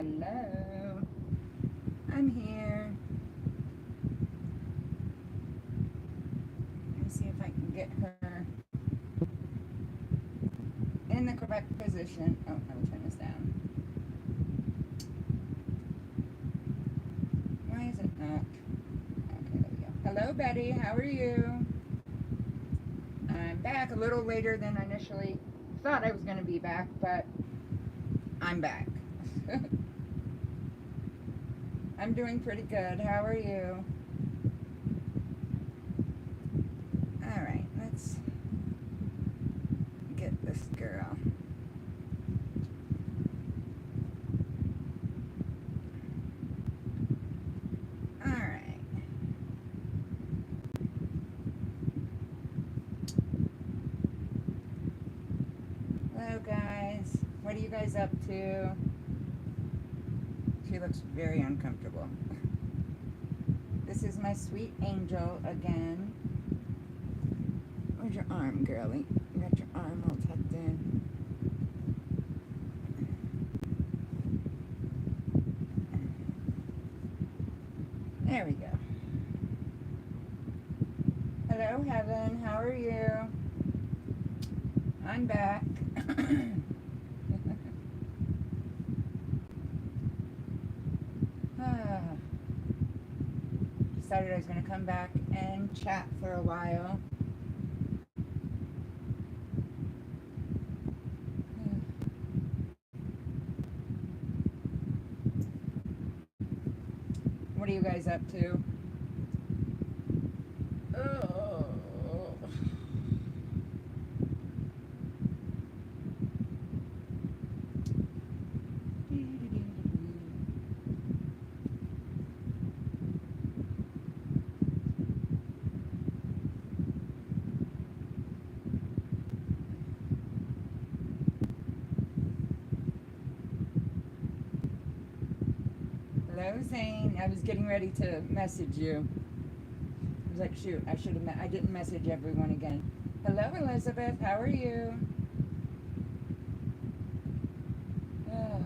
Hello. I'm here. Let me see if I can get her in the correct position. Oh, let me turn this down. Why is it not? Okay, there we go. Hello, Betty. How are you? I'm back a little later than I initially thought I was going to be back, but I'm back. I'm doing pretty good. How are you? All right, let's get this girl. All right. Hello, guys. What are you guys up to? She looks very uncomfortable. This is my sweet angel again. Where's your arm, girlie? You got your arm all tucked in. There we go. Hello, Heaven. How are you? I'm back. Decided I was going to come back and chat for a while. What are you guys up to? Oh. Hello, Zane. I was getting ready to message you. I was like, shoot, I didn't message everyone again. Hello, Elizabeth. How are you? Oh.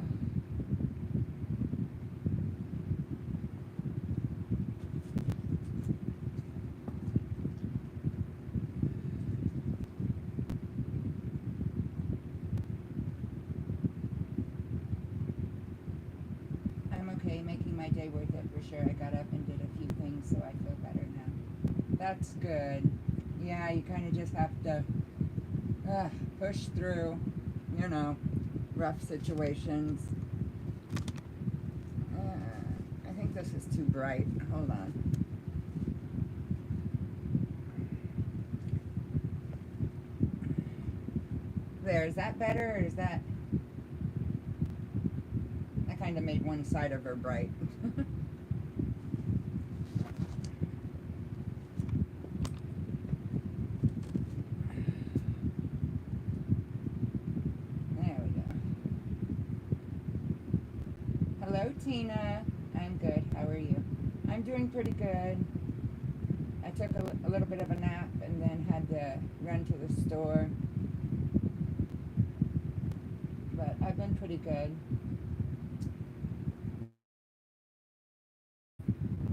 I'm okay, making my day worth it for sure. I got up and did a few things, so I feel better now. That's good. Yeah, you kind of just have to push through, you know, rough situations. I think this is too bright. Hold on. There, is that better, or is that... I kind of made one side of her bright. There we go. Hello, Tina. I'm good. How are you? I'm doing pretty good. I took a little bit of a nap and then had to run to the store. But I've been pretty good.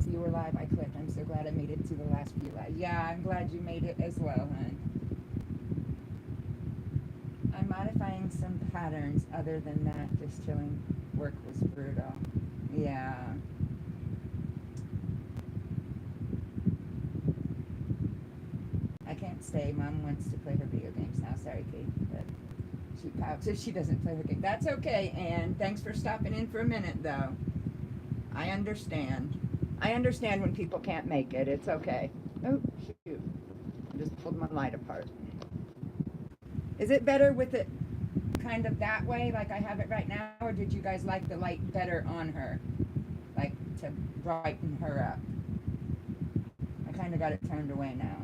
So you were live. I clicked. I'm so glad I made it to the last few lives. Yeah, I'm glad you made it as well, hon. I'm modifying some patterns. Other than that, just chilling. Work was brutal. Yeah. I can't stay. Mom wants to play her video games now. Sorry, Kate. But she pouts if she doesn't play her game. That's okay, Ann. Thanks for stopping in for a minute, though. I understand. I understand when people can't make it. It's okay. Oh, shoot. I just pulled my light apart. Is it better with it kind of that way, like I have it right now, or did you guys like the light better on her? Like to brighten her up? I kind of got it turned away now.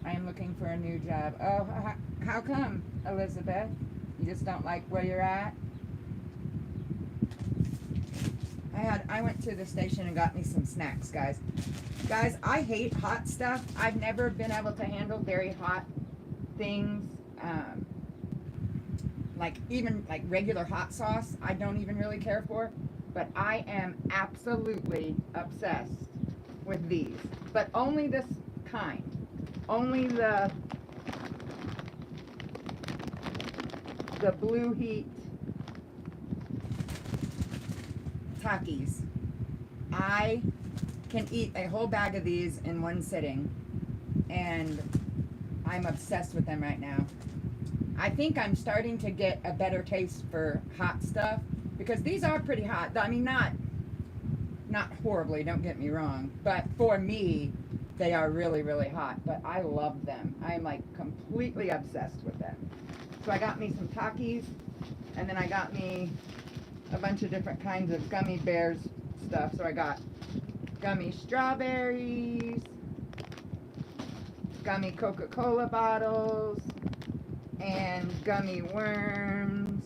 I am looking for a new job. Oh, how come, Elizabeth? You just don't like where you're at? I went to the station and got me some snacks, guys. Guys, I hate hot stuff. I've never been able to handle very hot things. like even like regular hot sauce, I don't even really care for. But I am absolutely obsessed with these. But only this kind. Only the Blue Heat Takis. I can eat a whole bag of these in one sitting, and I'm obsessed with them right now. I think I'm starting to get a better taste for hot stuff because these are pretty hot. I mean, not horribly, don't get me wrong, but for me, they are really, really hot. But I love them. I'm like completely obsessed with them. So I got me some Takis, and then I got me a bunch of different kinds of gummy bears stuff. So I got gummy strawberries, gummy Coca-Cola bottles, and gummy worms.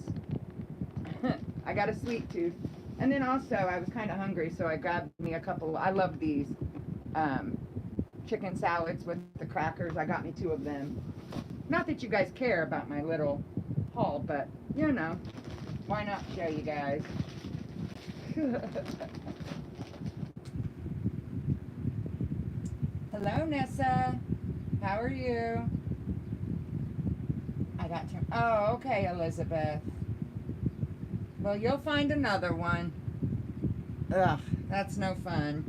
I got a sweet tooth. And then also I was kind of hungry, so I grabbed me a couple. I love these chicken salads with the crackers. I got me 2 of them. Not that you guys care about my little haul, but you know, why not show you guys? Hello, Nessa. How are you? I got to. Oh, okay, Elizabeth. Well, you'll find another one. Ugh, that's no fun.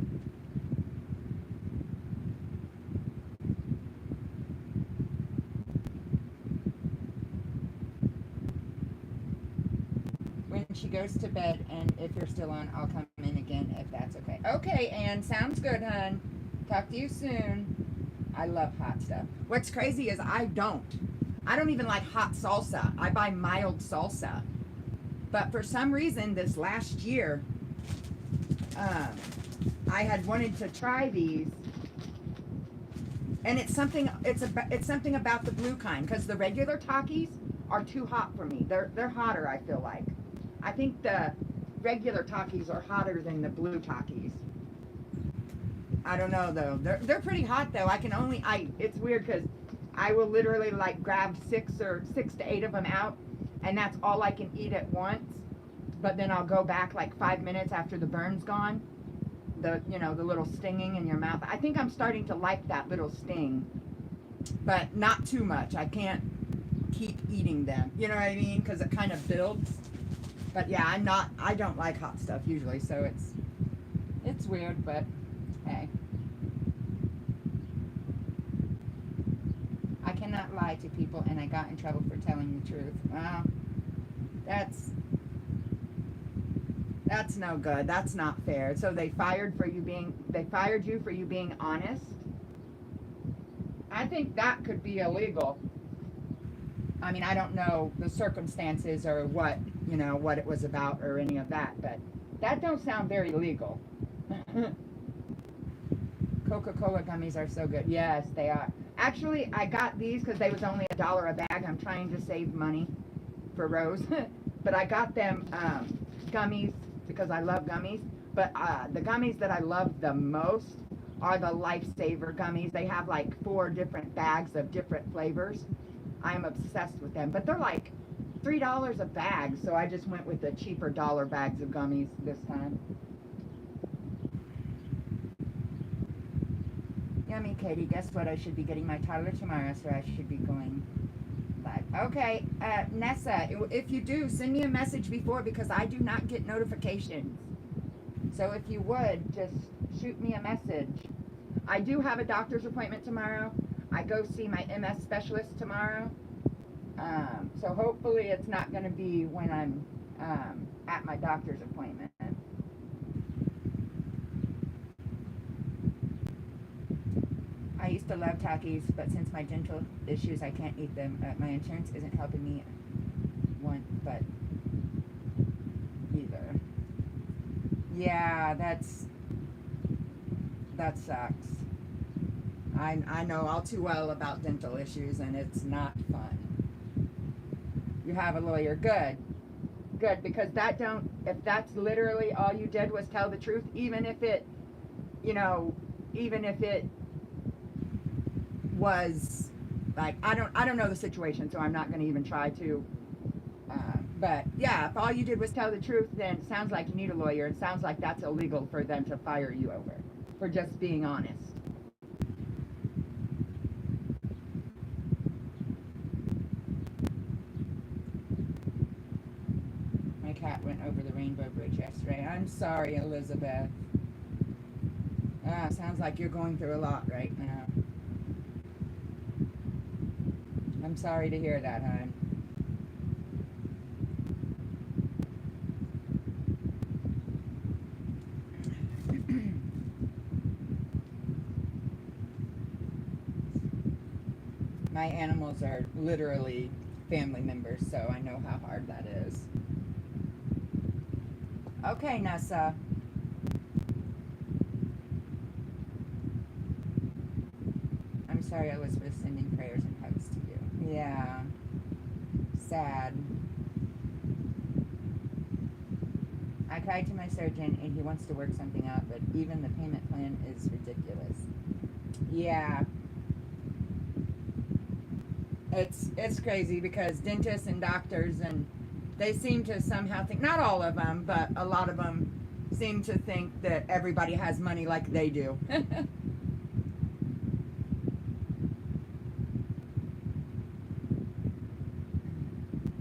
When she goes to bed, and if you're still on, I'll come in again if that's okay. Okay, Ann, sounds good, hun. Talk to you soon. I love hot stuff. What's crazy is I don't even like hot salsa. I buy mild salsa. But for some reason this last year, I had wanted to try these, and it's something about the blue kind, because the regular Takis are too hot for me. They're hotter, I feel like. I think the regular Takis are hotter than the blue Takis. I don't know though. They're pretty hot though. It's weird because I will literally like grab 6 to 8 of them out, and that's all I can eat at once. But then I'll go back like 5 minutes after the burn's gone. The little stinging in your mouth. I think I'm starting to like that little sting, but not too much. I can't keep eating them. You know what I mean? Because it kind of builds. But yeah, I don't like hot stuff usually, so it's weird, but hey. I cannot lie to people, and I got in trouble for telling the truth. Well, that's no good. That's not fair. So they fired you for you being honest. I think that could be illegal. I mean, I don't know the circumstances or what it was about or any of that, but that don't sound very legal. Coca-Cola gummies are so good. Yes, they are. Actually, I got these because they was only $1 a bag. I'm trying to save money for Rose. But I got them gummies because I love gummies. But the gummies that I love the most are the Lifesaver gummies. They have like 4 different bags of different flavors. I'm obsessed with them. But they're like $3 a bag, so I just went with the cheaper dollar bags of gummies this time. Yummy, Katie. Guess what? I should be getting my toddler tomorrow, so I should be going live. Okay, Nessa, if you do, send me a message before, because I do not get notifications. So if you would, just shoot me a message. I do have a doctor's appointment tomorrow. I go see my MS specialist tomorrow. So hopefully it's not going to be when I'm at my doctor's appointment. I used to love Takis, but since my dental issues, I can't eat them. My insurance isn't helping me but either. Yeah, that sucks. I know all too well about dental issues, and it's not fun. You have a lawyer. Good, because if that's literally all you did was tell the truth, even if it was like, I don't know the situation, so I'm not going to even try to But yeah, if all you did was tell the truth, then it sounds like you need a lawyer. It sounds like that's illegal for them to fire you over for just being honest. My cat went over the rainbow bridge yesterday. I'm sorry, Elizabeth. Sounds like you're going through a lot right now. I'm sorry to hear that, hon. My animals are literally family members, so I know how hard that is. Okay, Nessa. I'm sorry, Elizabeth, sending prayers and hugs to you. Yeah, sad. I cried to my surgeon and he wants to work something out, but even the payment plan is ridiculous. Yeah. It's crazy because dentists and doctors, and they seem to somehow think, not all of them, but a lot of them seem to think that everybody has money like they do.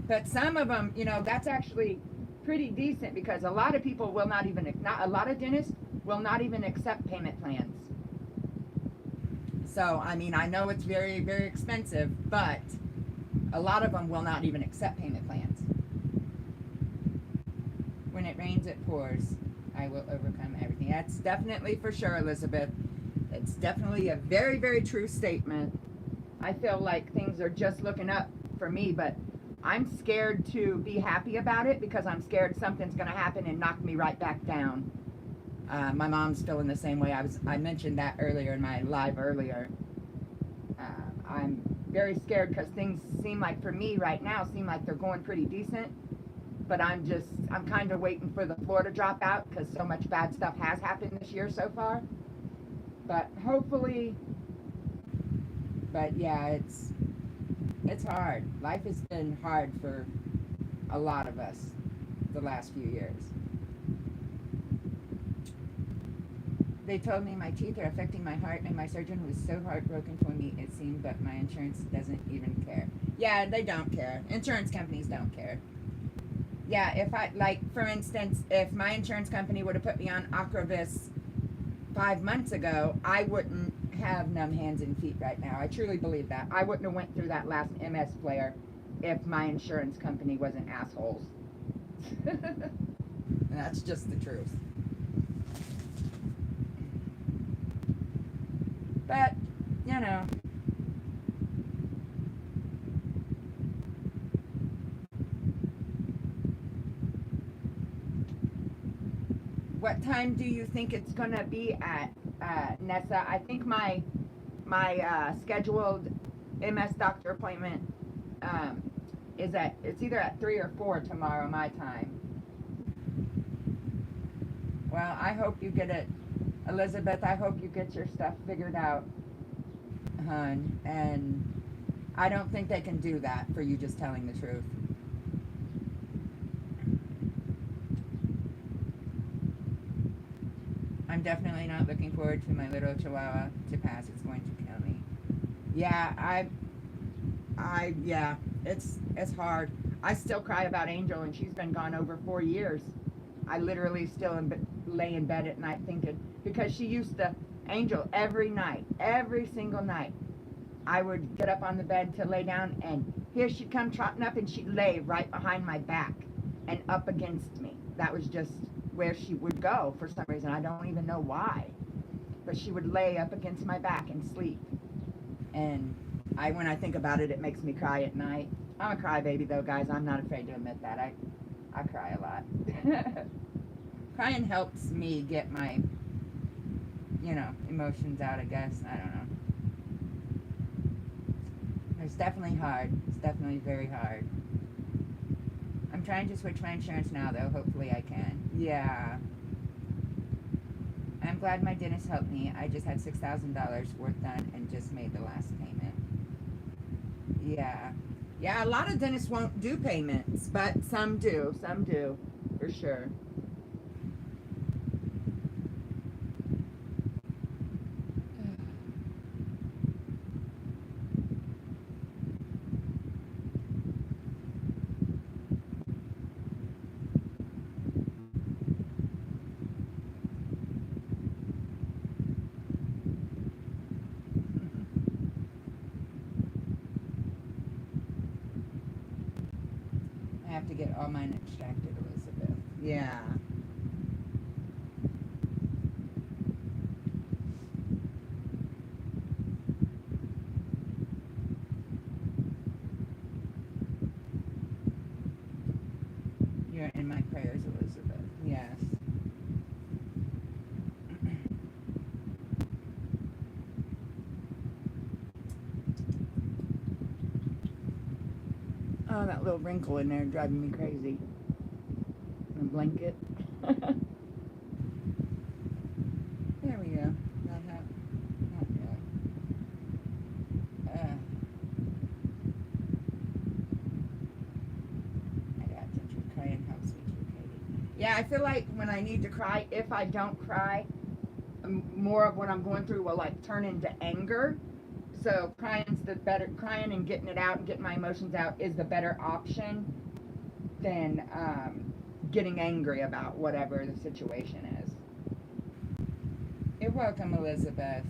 But some of them, that's actually pretty decent because a lot of people will not a lot of dentists will not even accept payment plans. So, I mean, I know it's very, very expensive, but a lot of them will not even accept payment plans. When it rains, it pours. I will overcome everything. That's definitely for sure, Elizabeth. It's definitely a very, very true statement. I feel like things are just looking up for me, but I'm scared to be happy about it because I'm scared something's going to happen and knock me right back down. My mom's feeling the same way. I mentioned that earlier in my live earlier. I'm very scared because things seem like, for me right now, seem like they're going pretty decent. But I'm kind of waiting for the floor to drop out because so much bad stuff has happened this year so far. But hopefully, but yeah, it's hard. Life has been hard for a lot of us the last few years. They told me my teeth are affecting my heart, and my surgeon was so heartbroken for me, it seemed, but my insurance doesn't even care. Yeah, they don't care. Insurance companies don't care. Yeah, if for instance, if my insurance company would have put me on Acrovis 5 months ago, I wouldn't have numb hands and feet right now. I truly believe that. I wouldn't have went through that last MS flare if my insurance company wasn't assholes. That's just the truth. But, what time do you think it's going to be at, Nessa? I think my scheduled MS doctor appointment it's either at 3 or 4 tomorrow, my time. Well, I hope you get it, Elizabeth. I hope you get your stuff figured out, hun. And I don't think they can do that for you just telling the truth. I'm definitely not looking forward to my little chihuahua to pass. It's going to kill me. Yeah, yeah, it's hard. I still cry about Angel, and she's been gone over 4 years. I literally still lay in bed at night thinking, because she used to, Angel, every night, every single night, I would get up on the bed to lay down, and here she'd come trotting up, and she'd lay right behind my back and up against me. That was just where she would go for some reason. I don't even know why. But she would lay up against my back and sleep. And when I think about it, it makes me cry at night. I'm a crybaby though, guys. I'm not afraid to admit that. I cry a lot. Crying helps me get my, emotions out, I guess. I don't know. It's definitely hard. It's definitely very hard. I'm trying to switch my insurance now, though. Hopefully I can. Yeah. I'm glad my dentist helped me. I just had $6,000 worth done and just made the last payment. Yeah. Yeah, a lot of dentists won't do payments, but some do. Some do, for sure. I have to get all mine extracted, Elizabeth. Yeah. You're in my prayers, Elizabeth. Yes. Oh, that little wrinkle in there driving me crazy. A blanket. There we go. Not how. Not really. I got Ginger crying helps me too, Katie. Yeah, I feel like when I need to cry, if I don't cry, more of what I'm going through will like turn into anger. So crying's the better. Crying and getting it out and getting my emotions out is the better option than getting angry about whatever the situation is. You're welcome, Elizabeth.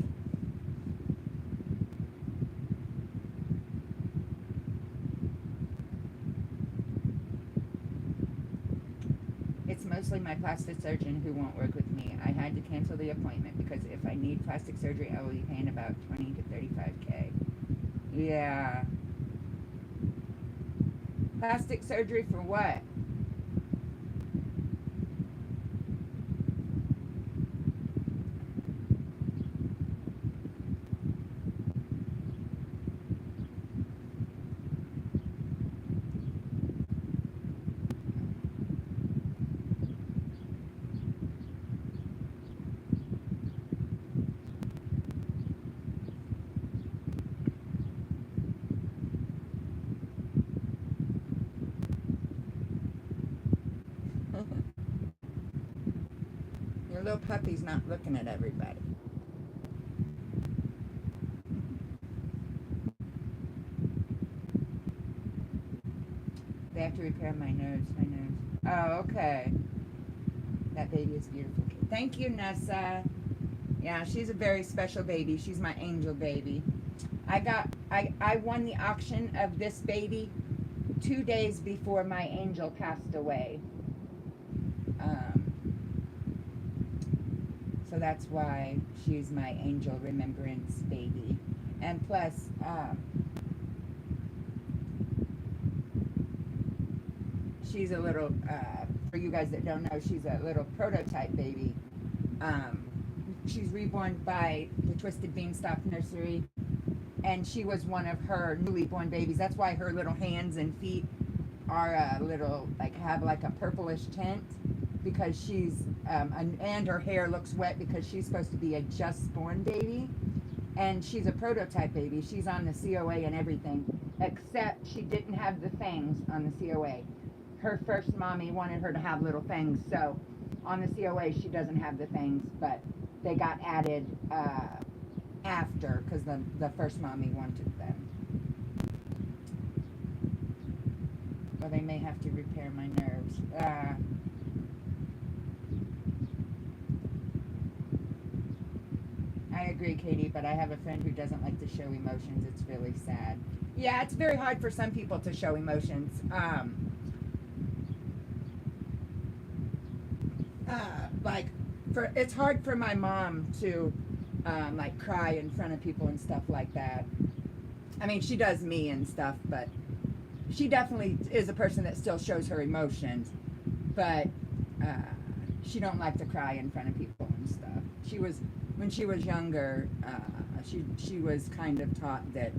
It's mostly my plastic surgeon who won't work with me. I had to cancel the appointment because if I need plastic surgery, I will be paying about 20 to 35K. Yeah. Plastic surgery for what? Your little puppy's not looking at everybody. They have to repair my nose. My nose. Oh, okay. That baby is beautiful. Thank you, Nessa. Yeah, she's a very special baby. She's my angel baby. I won the auction of this baby 2 days before my angel passed away. Um, so that's why she's my angel remembrance baby. And plus, she's a little, for you guys that don't know, she's a little prototype baby. Um, she's reborn by the Twisted Beanstalk Nursery, and she was one of her newly born babies. That's why her little hands and feet are a little, like, have like a purplish tint, because she's, and her hair looks wet because she's supposed to be a just born baby. And she's a prototype baby. She's on the COA and everything, except she didn't have the fangs on the COA. Her first mommy wanted her to have little fangs, so on the COA she doesn't have the fangs, but they got added after because the first mommy wanted them. Well, they may have to repair my nerves. I agree, Katie, but I have a friend who doesn't like to show emotions. It's really sad. Yeah, it's very hard for some people to show emotions. Like, it's hard for my mom to like cry in front of people and stuff like that. I mean, she does me and stuff, but she definitely is a person that still shows her emotions, but she don't like to cry in front of people and stuff. She was, when she was younger, she was kind of taught that,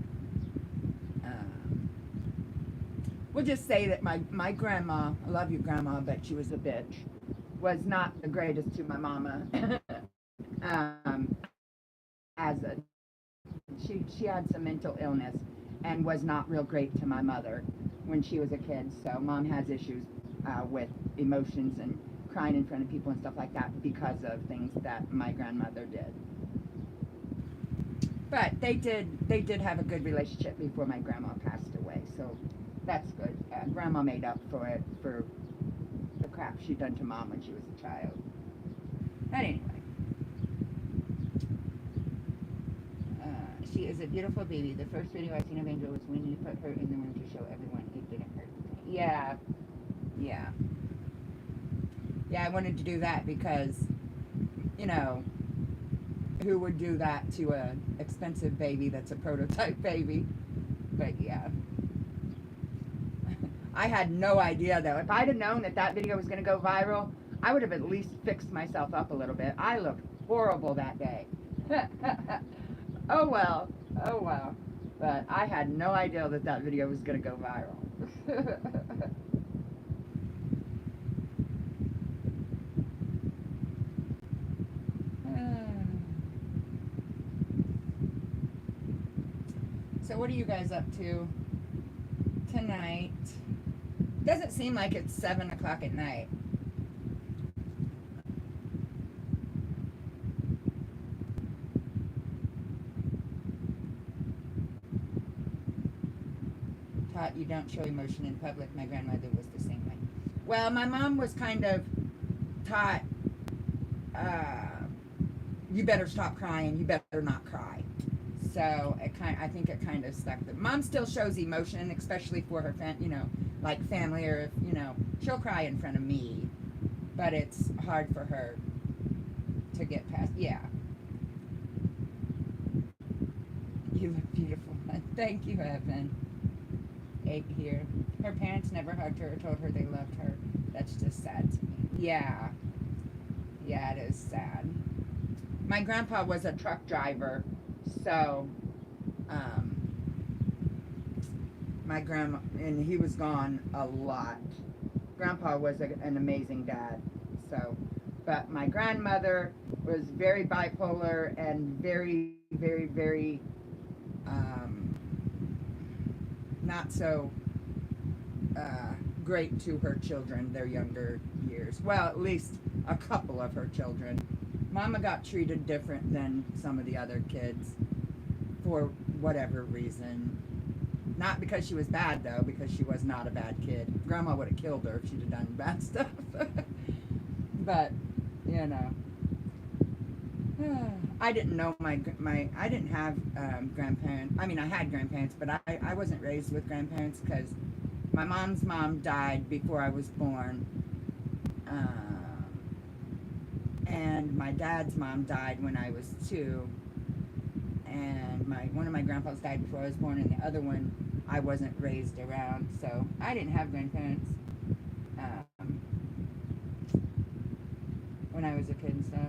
we'll just say that my grandma, I love you grandma, but she was a bitch, was not the greatest to my mama. um, as a she had some mental illness, and was not real great to my mother when she was a kid. So mom has issues with emotions and crying in front of people and stuff like that because of things that my grandmother did. But they did have a good relationship before my grandma passed away, so that's good. Grandma made up for it, for the crap she'd done to mom when she was a child. But anyway, she is a beautiful baby. The first video I seen of Angel was when you put her in the room to show everyone it didn't hurt. Yeah, yeah. Yeah, I wanted to do that because, you know, who would do that to a expensive baby that's a prototype baby? But yeah. I had no idea though. If I'd have known that that video was going to go viral, I would have at least fixed myself up a little bit. I looked horrible that day. Oh well. Oh well. But I had no idea that that video was going to go viral. So what are you guys up to tonight? Doesn't seem like it's 7 o'clock at night. Taught you don't show emotion in public. My grandmother was the same way. Well, my mom was kind of taught, you better stop crying. You better not cry. So I think it kind of stuck. Mom still shows emotion, especially for her, like family, or if, she'll cry in front of me, but it's hard for her to get past. Yeah. You look beautiful. Thank you, Evan. 8 here. Her parents never hugged her or told her they loved her. That's just sad to me. Yeah. Yeah, it is sad. My grandpa was a truck driver, so and he was gone a lot. Grandpa was an amazing dad, so, but my grandmother was very bipolar and very, very, very not so great to her children, their younger years. Well, at least a couple of her children. Mama got treated different than some of the other kids for whatever reason. Not because she was bad, though, because she was not a bad kid. Grandma would have killed her if she'd have done bad stuff. But, I didn't know I didn't have grandparents. I mean, I had grandparents, but I wasn't raised with grandparents because my mom's mom died before I was born. And my dad's mom died when I was 2. And one of my grandpas died before I was born, and the other one I wasn't raised around, so I didn't have grandparents when I was a kid and stuff.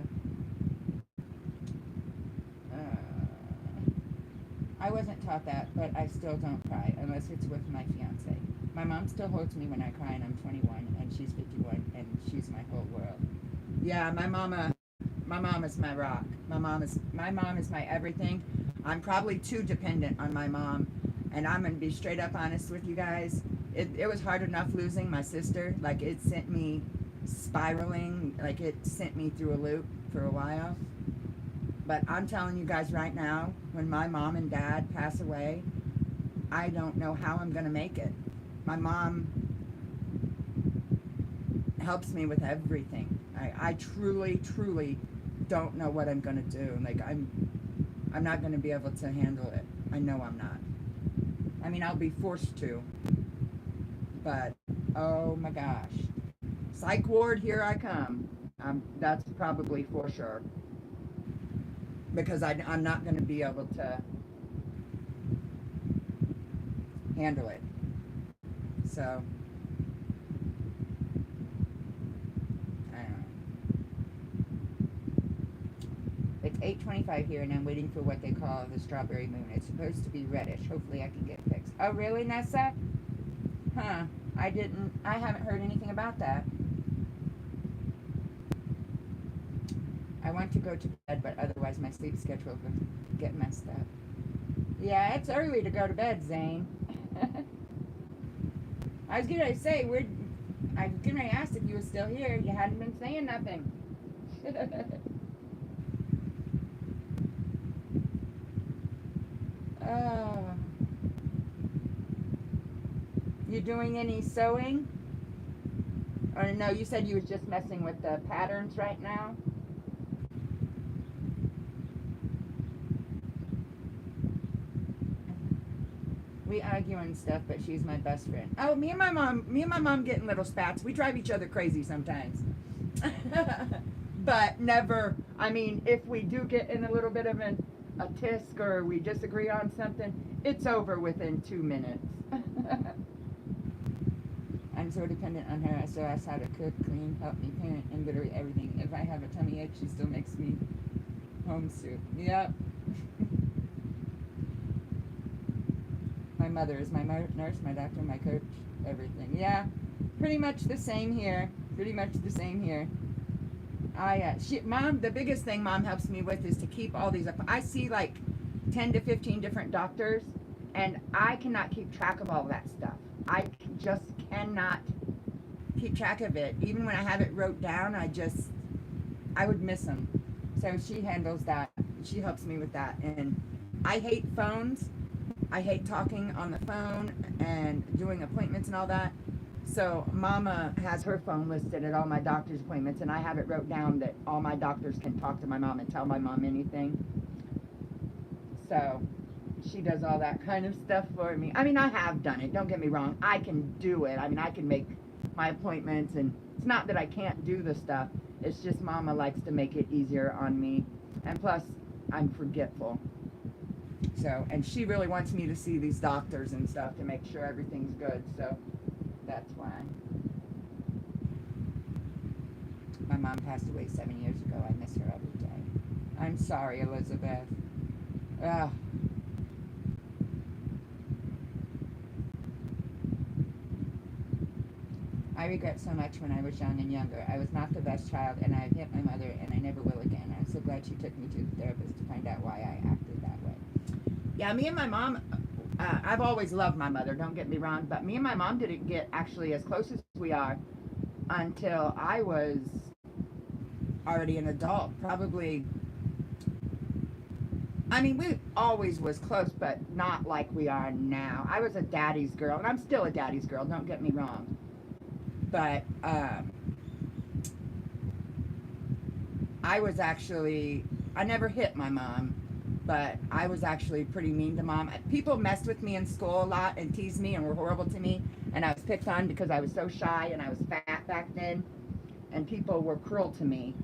I wasn't taught that, but I still don't cry unless it's with my fiance. My mom still holds me when I cry, and I'm 21, and she's 51, and she's my whole world. Yeah, my mom is my rock. My mom is my everything. I'm probably too dependent on my mom, and I'm gonna be straight up honest with you guys. It was hard enough losing my sister. Like, it sent me spiraling. Like, it sent me through a loop for a while. But I'm telling you guys right now, when my mom and dad pass away, I don't know how I'm gonna make it. My mom helps me with everything. I truly, truly don't know what I'm gonna do. Like, I'm not gonna be able to handle it. I know I'm not. I mean, I'll be forced to, but oh my gosh, psych ward, here I come. That's probably for sure, because I'm not gonna be able to handle it. So it's 8:25 here, and I'm waiting for what they call the strawberry moon. It's supposed to be reddish. Hopefully I can get it fixed. Oh, really, Nessa? Huh. I haven't heard anything about that. I want to go to bed, but otherwise my sleep schedule will get messed up. Yeah, it's early to go to bed, Zane. I was gonna say, I was gonna ask if you were still here. You hadn't been saying nothing. Oh, you doing any sewing? Or no, you said you was just messing with the patterns right now. We argue and stuff, but she's my best friend. Oh, me and my mom get in little spats. We drive each other crazy sometimes. But never, I mean, if we do get in a little bit of a tisk or we disagree on something, it's over within 2 minutes. I'm so dependent on her. I still ask how to cook, clean, help me parent, and literally everything. If I have a tummy ache, she still makes me home soup. Yep. My mother is my nurse, my doctor, my coach, everything. Yeah, pretty much the same here. Pretty much the same here. Mom, the biggest thing mom helps me with is to keep all these up. I see like 10 to 15 different doctors, and I cannot keep track of all that stuff. Just cannot keep track of it. Even when I have it wrote down, I would miss them. So she handles that. She helps me with that. And I hate phones. I hate talking on the phone and doing appointments and all that. So Mama has her phone listed at all my doctor's appointments, and I have it wrote down that all my doctors can talk to my mom and tell my mom anything. So she does all that kind of stuff for me. I mean, I have done it. Don't get me wrong. I can do it. I mean, I can make my appointments, and it's not that I can't do the stuff. It's just Mama likes to make it easier on me. And plus, I'm forgetful. So, and she really wants me to see these doctors and stuff to make sure everything's good. So that's why. My mom passed away 7 years ago. I miss her every day. I'm sorry, Elizabeth. Ugh. I regret so much when I was young and younger. I was not the best child, and I've hit my mother, and I never will again. I'm so glad she took me to the therapist to find out why I acted that way. Yeah, me and my mom, I've always loved my mother, don't get me wrong, but me and my mom didn't get actually as close as we are until I was already an adult. Probably, I mean, we always was close, but not like we are now. I was a daddy's girl, and I'm still a daddy's girl, don't get me wrong. But I never hit my mom, but I was actually pretty mean to mom. People messed with me in school a lot and teased me and were horrible to me, and I was picked on because I was so shy and I was fat back then, and people were cruel to me.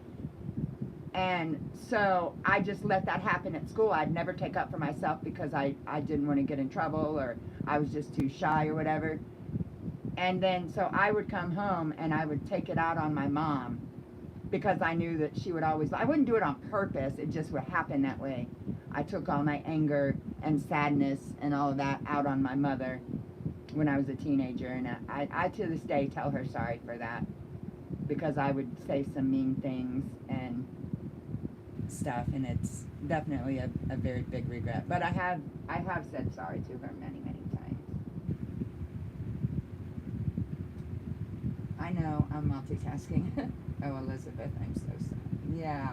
And so I just let that happen at school. I'd never take up for myself because I didn't want to get in trouble, or I was just too shy or whatever. And then so I would come home and I would take it out on my mom because I knew that she would always, I wouldn't do it on purpose, it just would happen that way. I took all my anger and sadness and all of that out on my mother when I was a teenager, and I to this day tell her sorry for that, because I would say some mean things and stuff, and it's definitely a very big regret. But I have said sorry to her many, many times. I know, I'm multitasking. Oh, Elizabeth, I'm so sorry. Yeah.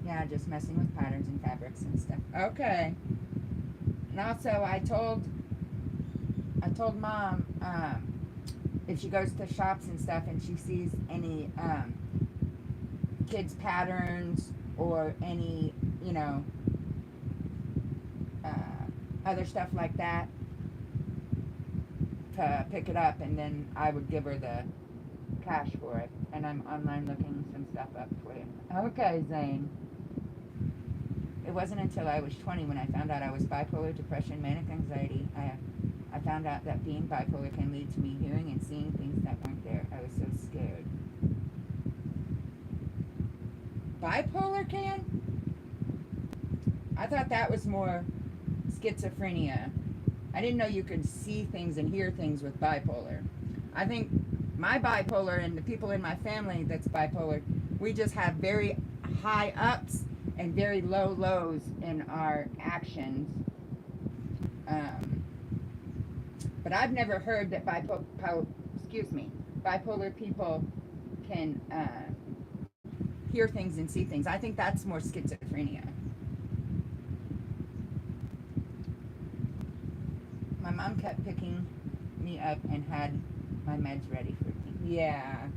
Yeah, just messing with patterns and fabrics and stuff. Okay. And also, I told Mom, if she goes to shops and stuff and she sees any kids' patterns or any, other stuff like that, to pick it up, and then I would give her the cash for it. And I'm online looking some stuff up for you. Okay, Zane. It wasn't until I was 20 when I found out I was bipolar, depression, manic anxiety. I found out that being bipolar can lead to me hearing and seeing things that weren't there. I was so scared. Bipolar can? I thought that was more schizophrenia. I didn't know you could see things and hear things with bipolar. I think my bipolar and the people in my family that's bipolar, we just have very high ups and very low lows in our actions. Um, but I've never heard that bipolar people can hear things and see things. I think that's more schizophrenia. My mom kept picking me up and had my meds ready for me. Yeah,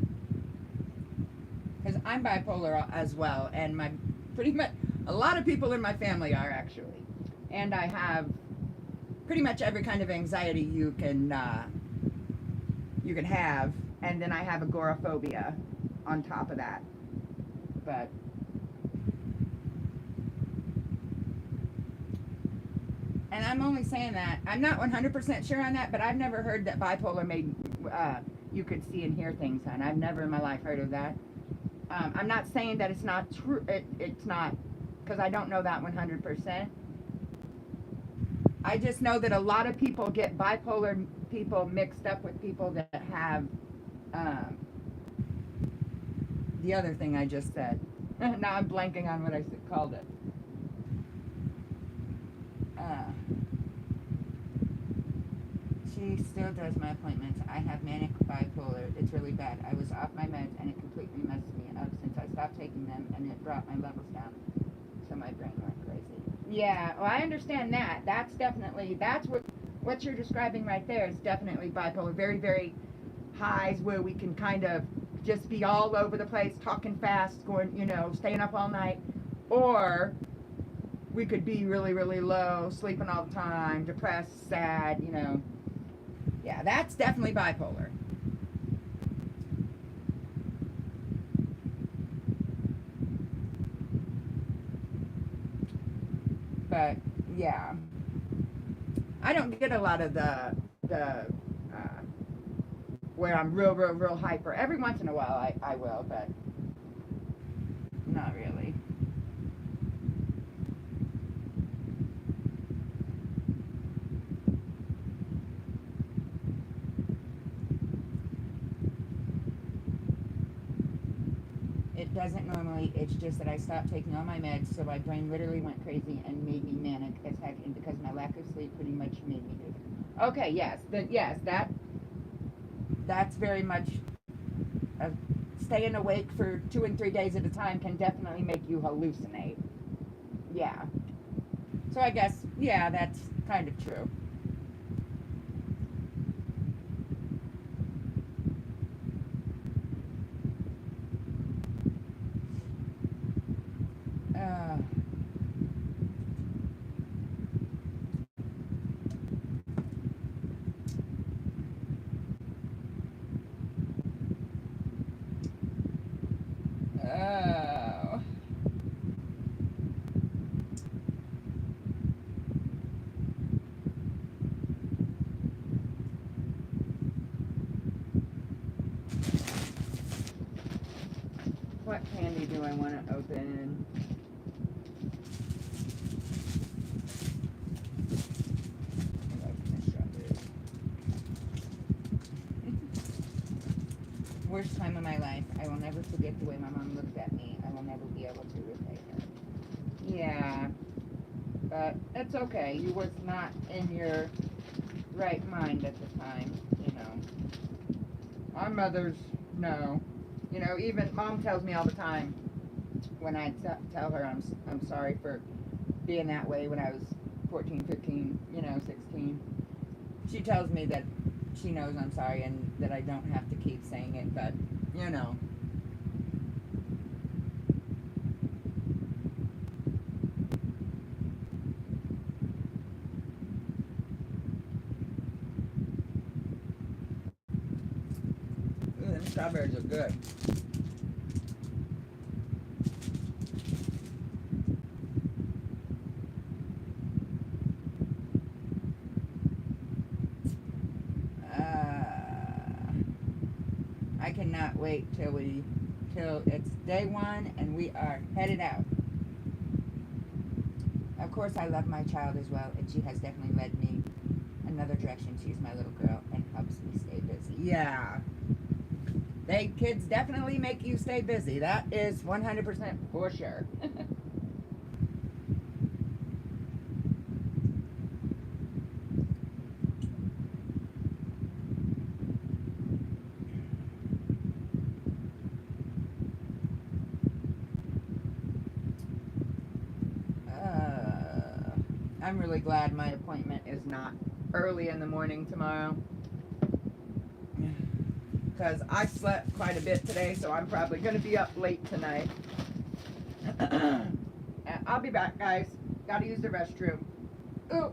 because I'm bipolar as well, and my pretty much a lot of people in my family are actually, and I have pretty much every kind of anxiety you can have, and then I have agoraphobia on top of that. But and I'm only saying that I'm not 100% sure on that, but I've never heard that bipolar made you could see and hear things, and I've never in my life heard of that. I'm not saying that it's not true. It's not, because I don't know that 100%. I just know that a lot of people get bipolar people mixed up with people that have the other thing I just said. Now I'm blanking on what I called it. She still does my appointments. I have manic bipolar. It's really bad. I was off my meds and it completely messed me up since I stopped taking them, and it brought my levels down. So my brain went crazy. Yeah, well, I understand that. That's what you're describing right there is definitely bipolar. Very, very highs where we can kind of just be all over the place, talking fast, going, staying up all night. Or we could be really, really low, sleeping all the time, depressed, sad. Yeah, that's definitely bipolar. But yeah, I don't get a lot of the where I'm real, real, real hyper. Every once in a while, I will, but not really. It doesn't normally. It's just that I stopped taking all my meds, so my brain literally went crazy and made me manic as heck, and because my lack of sleep pretty much made me do it. Okay, yes, that's very much staying awake for 2 and 3 days at a time can definitely make you hallucinate. Yeah. So I guess, yeah, that's kind of true. Uh, oh. What candy do I want to open? Worst time of my life. I will never forget the way my mom looked at me. I will never be able to repay her. Yeah, but it's okay. You was not in your right mind at the time. Our mothers know. Even mom tells me all the time when I tell her I'm sorry for being that way when I was 14, 15, 16. She tells me that she knows I'm sorry and that I don't have to keep saying it, but you know. Ooh, them strawberries are good. I cannot wait till it's day one and we are headed out. Of course, I love my child as well, and she has definitely led me another direction. She's my little girl and helps me stay busy. Yeah. Kids definitely make you stay busy. That is 100% for sure. I'm really glad my appointment is not early in the morning tomorrow. Because I slept quite a bit today, so I'm probably going to be up late tonight. I'll be back, guys. Gotta use the restroom. Oh,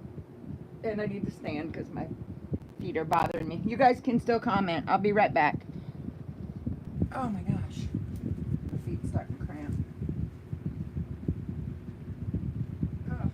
and I need to stand because my feet are bothering me. You guys can still comment. I'll be right back. Oh my gosh. My feet's starting to cramp. Oh.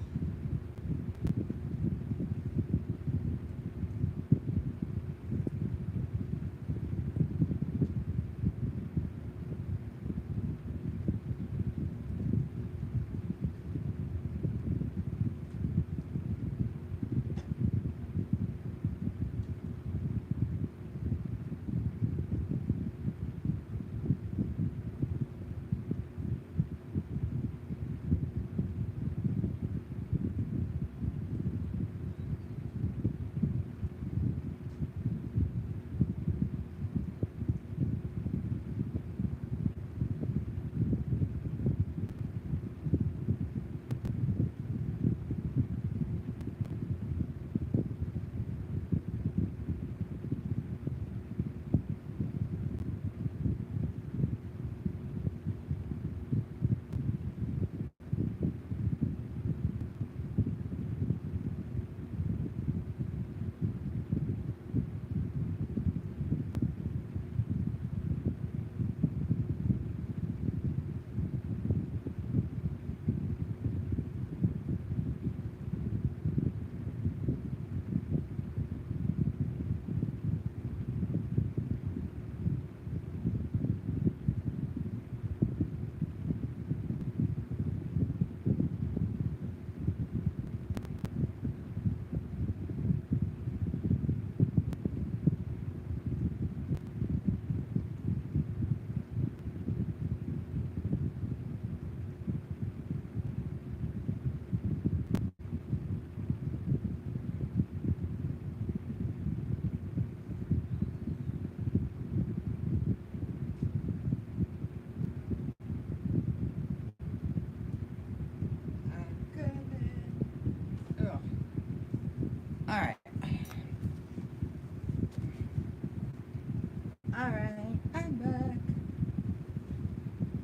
Ugh. All right. All right. I'm back.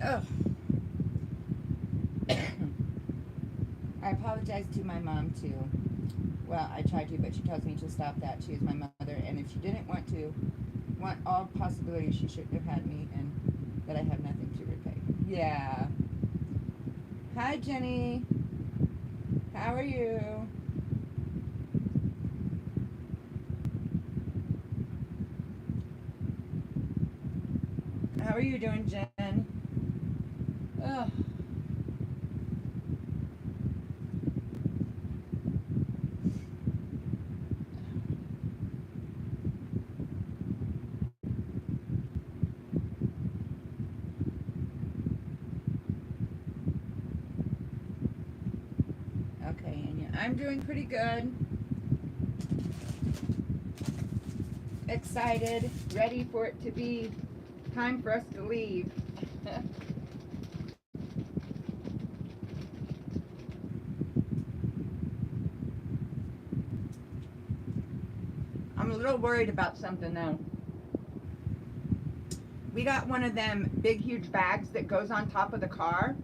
Ugh. I apologize to my mom too. Well, I tried to, but she tells me to stop that. She is my mother, and if she didn't want all possibilities, she shouldn't have had me, and that I have nothing to repay. Yeah. Hi, Jenny. How are you? How are you doing, Jen? Ugh. Okay, and yeah, I'm doing pretty good. Excited, ready for it to be time for us to leave. I'm a little worried about something though. We got one of them big, huge bags that goes on top of the car,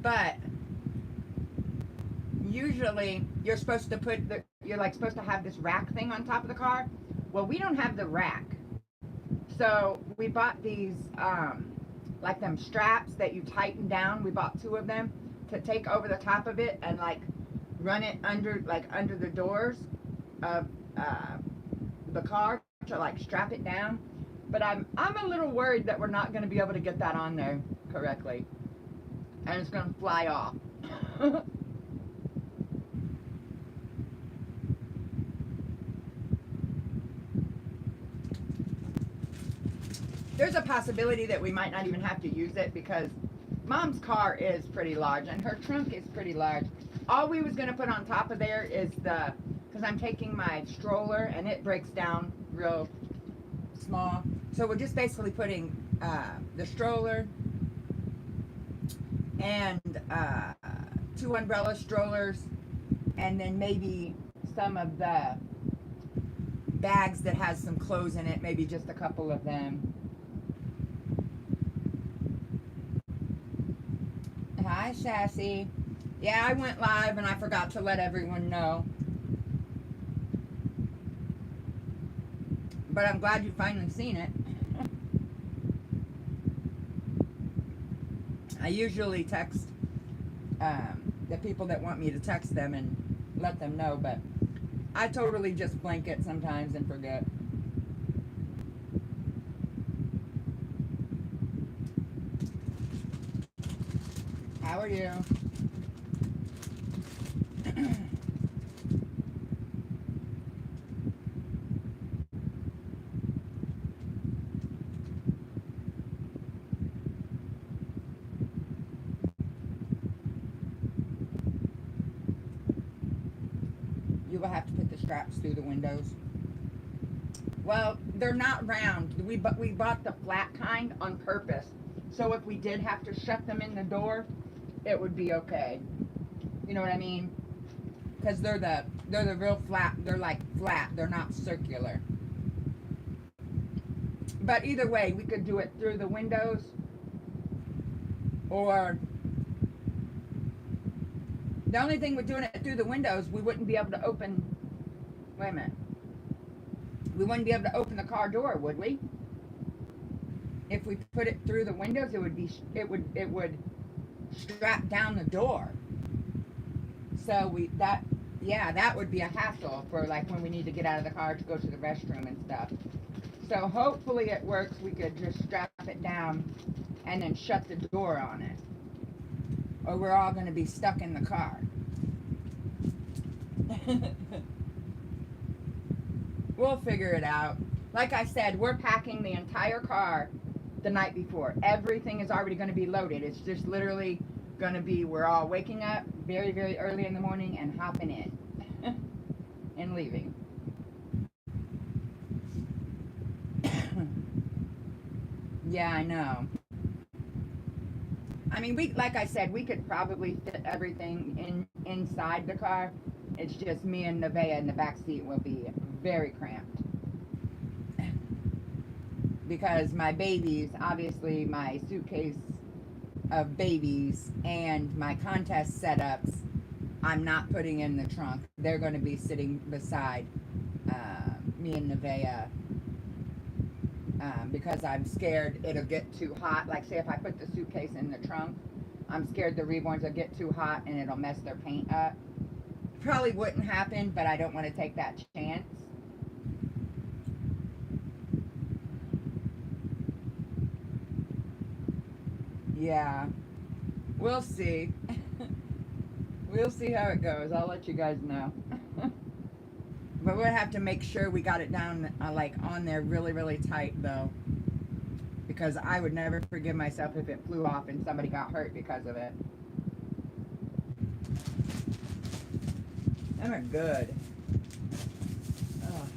but usually you're like supposed to have this rack thing on top of the car. Well, we don't have the rack. So we bought these, like them straps that you tighten down. We bought two of them to take over the top of it and like run it under the doors of the car to like strap it down. But I'm a little worried that we're not going to be able to get that on there correctly, and it's going to fly off. There's a possibility that we might not even have to use it because Mom's car is pretty large and her trunk is pretty large. All we was going to put on top of there is because I'm taking my stroller and it breaks down real small. So we're just basically putting the stroller and two umbrella strollers and then maybe some of the bags that has some clothes in it, maybe just a couple of them. Hi, Sassy. Yeah, I went live and I forgot to let everyone know. But I'm glad you finally seen it. I usually text the people that want me to text them and let them know, but I totally just blanket sometimes and forget. How are you? You will have to put the straps through the windows. Well, they're not round. We bought the flat kind on purpose. So if we did have to shut them in the door, it would be okay. You know what I mean? Because they're the real flat. They're like flat. They're not circular. But either way, we could do it through the windows, or the only thing with doing it through the windows, we wouldn't be able to open. Wait a minute. We wouldn't be able to open the car door, would we? If we put it through the windows, it would strap down the door. So that would be a hassle for like when we need to get out of the car to go to the restroom and stuff. So hopefully it works. We could just strap it down and then shut the door on it, or we're all going to be stuck in the car. We'll figure it out. Like I said, we're packing the entire car the night before. Everything is already going to be loaded. It's just literally going to be, we're all waking up very, very early in the morning and hopping in and leaving. Yeah, I know. I mean, like I said, we could probably fit everything inside the car. It's just me and Nevaeh in the back seat will be very cramped. Because my babies, obviously my suitcase of babies and my contest setups, I'm not putting in the trunk. They're going to be sitting beside me and Nevaeh, because I'm scared it'll get too hot. Like, say if I put the suitcase in the trunk, I'm scared the Reborns will get too hot and it'll mess their paint up. Probably wouldn't happen, but I don't want to take that chance. Yeah, we'll see. We'll see how it goes. I'll let you guys know. But we'll have to make sure we got it down, like on there really, really tight though. Because I would never forgive myself if it flew off and somebody got hurt because of it. Them are good. Ugh.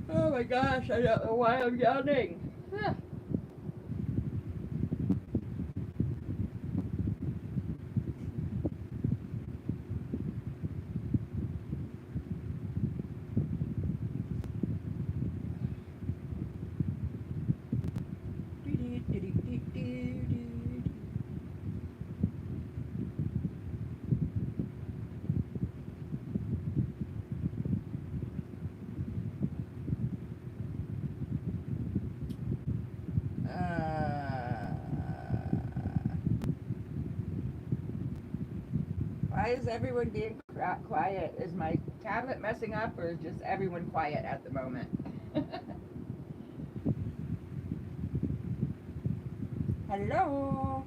Oh my gosh, I don't know why I'm yawning. Why is everyone being quiet? Is my tablet messing up, or is just everyone quiet at the moment? Hello?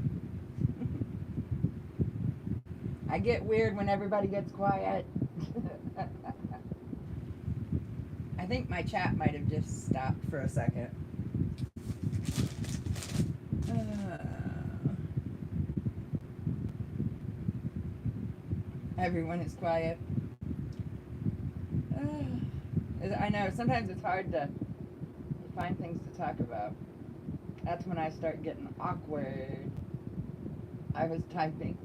I get weird when everybody gets quiet. I think my chat might have just stopped for a second. Everyone is quiet. I know, sometimes it's hard to find things to talk about. That's when I start getting awkward. I was typing.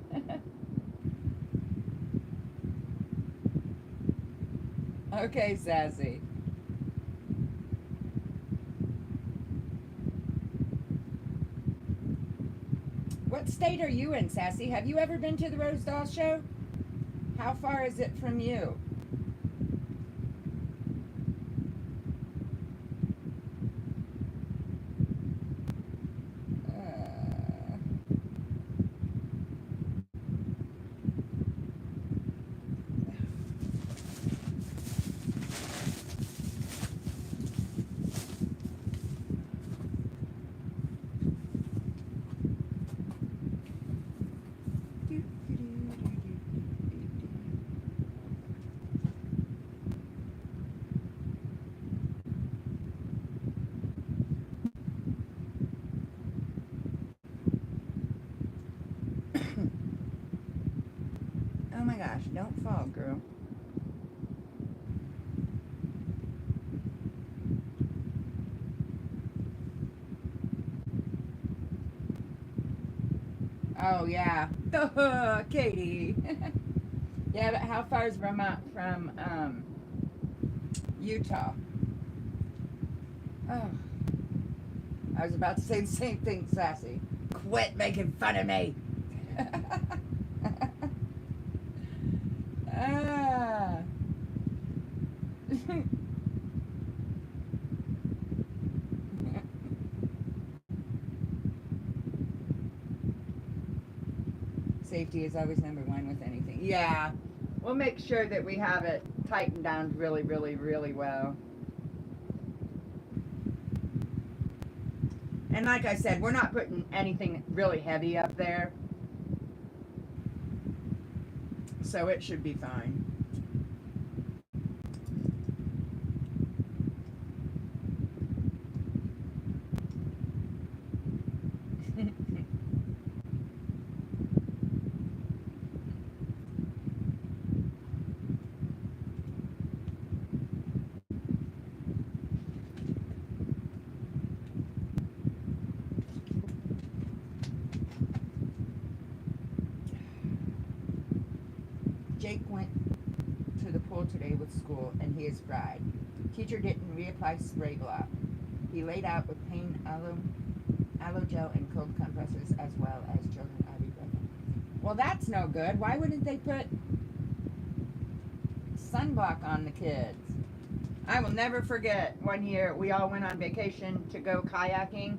Okay, Sassy. What state are you in, Sassy? Have you ever been to the Rose Doll Show? How far is it from you? Oh my gosh, don't fall, girl. Oh yeah. Katie. Yeah, but how far is Vermont from Utah? Oh, I was about to say the same thing, Sassy. Quit making fun of me. Ah. Safety is always number one with anything. Yeah, we'll make sure that we have it tightened down really, really, really well. And like I said, we're not putting anything really heavy up there, so it should be fine. Jake went to the pool today with school and he is fried. Teacher didn't reapply spray glove. He laid out with pain aloe gel and cold compresses as well as children ibuprofen. Well, that's no good. Why wouldn't they put sunblock on the kids? I will never forget one year we all went on vacation to go kayaking,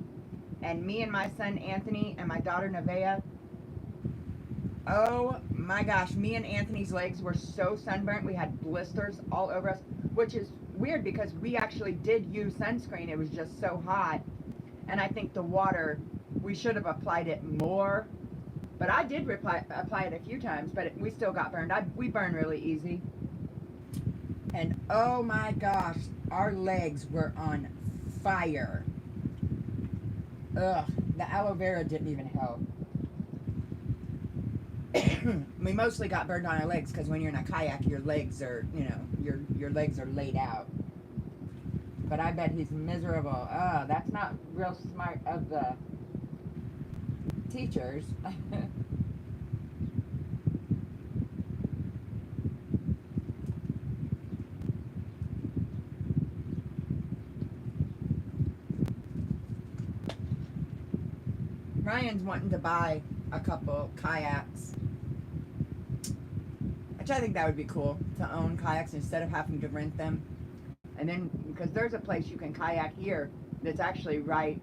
and me and my son Anthony and my daughter Nevaeh, oh my gosh, me and Anthony's legs were so sunburnt. We had blisters all over us, which is weird because we actually did use sunscreen. It was just so hot. And I think the water, we should have applied it more. But I did apply it a few times, but we still got burned. We burn really easy. And oh my gosh, our legs were on fire. Ugh, the aloe vera didn't even help. We mostly got burned on our legs because when you're in a kayak, your legs are, you know, your legs are laid out. But I bet he's miserable. Oh, that's not real smart of the teachers. Ryan's wanting to buy a couple kayaks, which I think that would be cool, to own kayaks instead of having to rent them. And then, because there's a place you can kayak here that's actually right,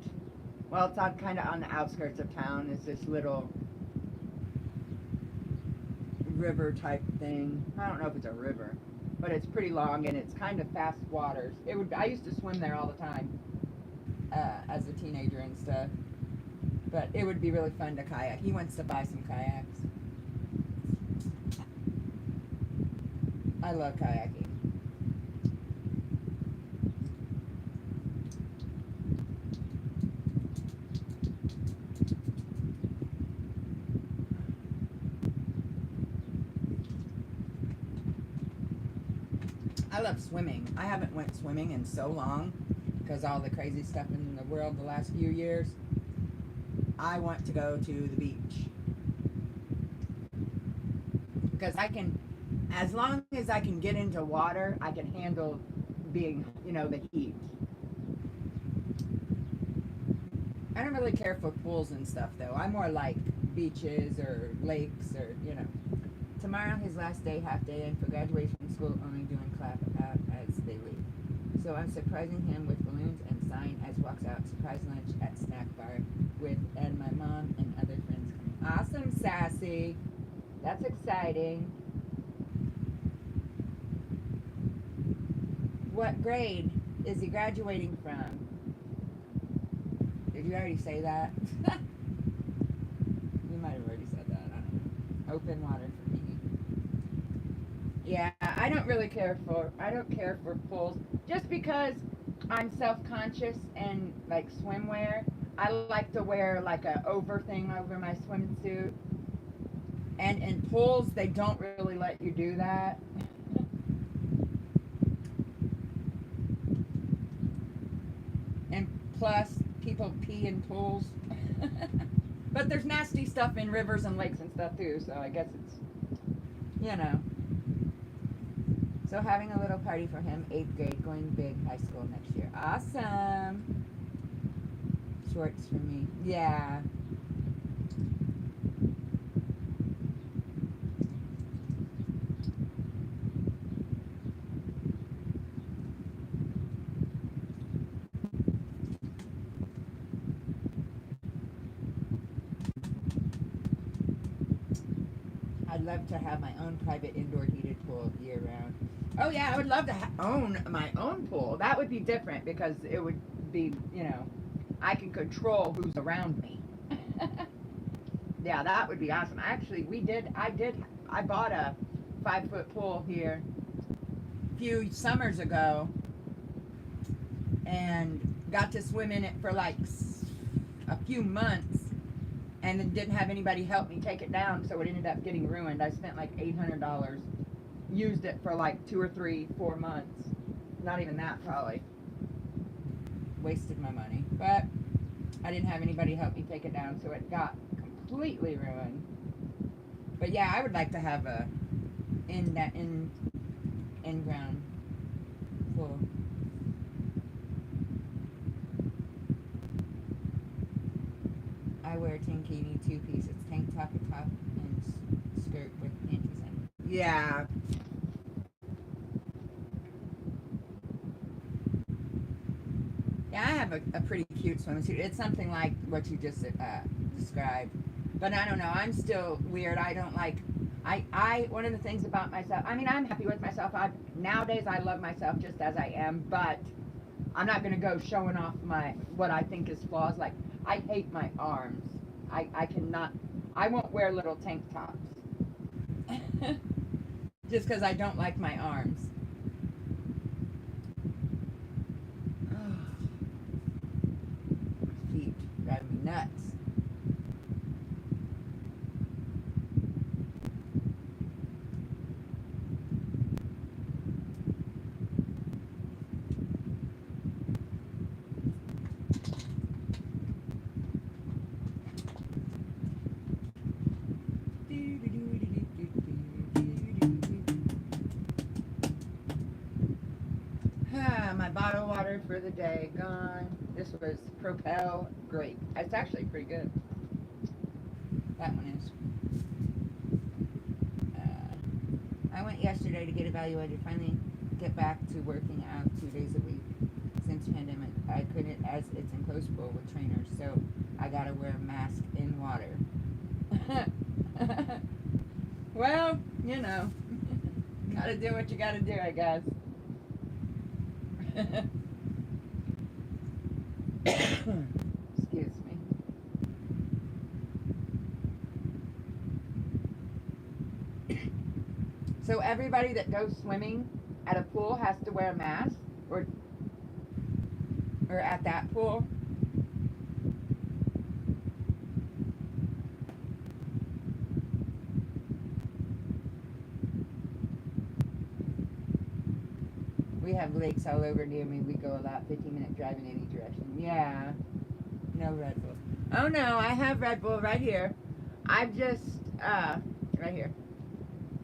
well, it's kind of on the outskirts of town. It's this little river type thing. I don't know if it's a river, but it's pretty long and it's kind of fast waters. I used to swim there all the time as a teenager and stuff. But it would be really fun to kayak. He wants to buy some kayaks. I love kayaking. I love swimming. I haven't went swimming in so long because all the crazy stuff in the world the last few years. I want to go to the beach because I can, as long as I can get into water, I can handle being, the heat. I don't really care for pools and stuff though. I more like beaches or lakes or. Tomorrow his last day, half day, and for graduation school only doing clap out as they leave. So I'm surprising him with balloons and sign as walks out. Surprise lunch at snack bar with and my mom and other friends coming. Awesome, Sassy. That's exciting. What grade is he graduating from? Did you already say that? You might have already said that. I don't know. Open water for me. Yeah, I don't care for pools just because I'm self-conscious and like swimwear. I like to wear like a over thing over my swimsuit. And in pools, they don't really let you do that. And plus, people pee in pools. But there's nasty stuff in rivers and lakes and stuff too, so I guess it's, So having a little party for him, 8th grade, going big, high school next year. Awesome. Shorts for me. Yeah. I'd love to have my own private indoor heated pool year round. Oh yeah, I would love to own my own pool. That would be different because it would be, I can control who's around me. Yeah, that would be awesome. Actually, I bought a 5-foot pool here a few summers ago and got to swim in it for like a few months and then didn't have anybody help me take it down, so it ended up getting ruined. I spent like $800, used it for like 2 or 3, 4 months. Not even that, probably. Wasted my money, but I didn't have anybody help me take it down, so it got completely ruined. But yeah, I would like to have a in-ground pool. I wear a tankini 2-piece. It's tank top, a top, and skirt with panties in. Yeah. Yeah, I have a pretty cute swimsuit. It's something like what you just described. But I don't know. I'm still weird. I don't like. One of the things about myself. I mean, I'm happy with myself. Nowadays I love myself just as I am. But I'm not gonna go showing off what I think is flaws. Like I hate my arms. I cannot. I won't wear little tank tops. Just because I don't like my arms. Feet drive me nuts. My bottled water for the day gone. This was Propel Grape. It's actually pretty good. That one is. I went yesterday to get evaluated. Finally get back to working out 2 days a week. Since pandemic, I couldn't as it's enclosed pool with trainers, so I gotta wear a mask in water. Well, gotta do what you gotta do, I guess. Excuse me. So everybody that goes swimming at a pool has to wear a mask, or at that pool. we have lakes all over near me. We go a lot, 15-minute drive in any direction. Yeah, no Red Bull. Oh no, I have Red Bull right here. I've just, right here.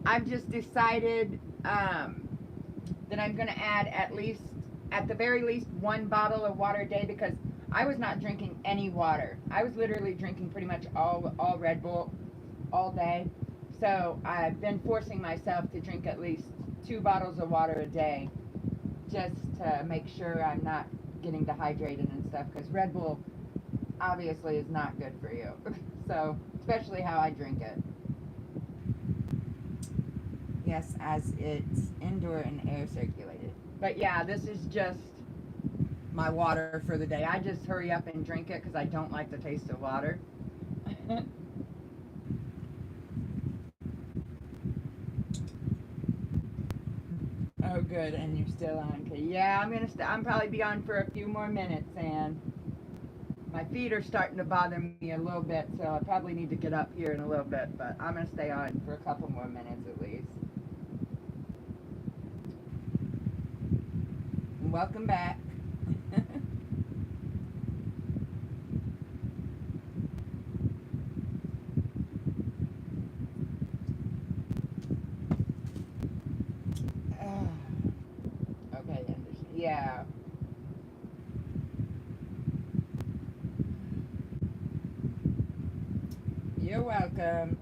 I've just decided that I'm going to add at the very least, 1 bottle of water a day because I was not drinking any water. I was literally drinking pretty much all Red Bull all day. So I've been forcing myself to drink at least 2 bottles of water a day just to make sure I'm not getting dehydrated and stuff because Red Bull obviously is not good for you. So, especially how I drink it. Yes, as it's indoor and air circulated. But yeah, this is just my water for the day. I just hurry up and drink it because I don't like the taste of water. Oh, good, and you're still on. Okay, yeah, I'm probably be on for a few more minutes, and my feet are starting to bother me a little bit, so I probably need to get up here in a little bit. But I'm gonna stay on for a couple more minutes at least. Welcome back. Okay, Anderson. Yeah. You're welcome.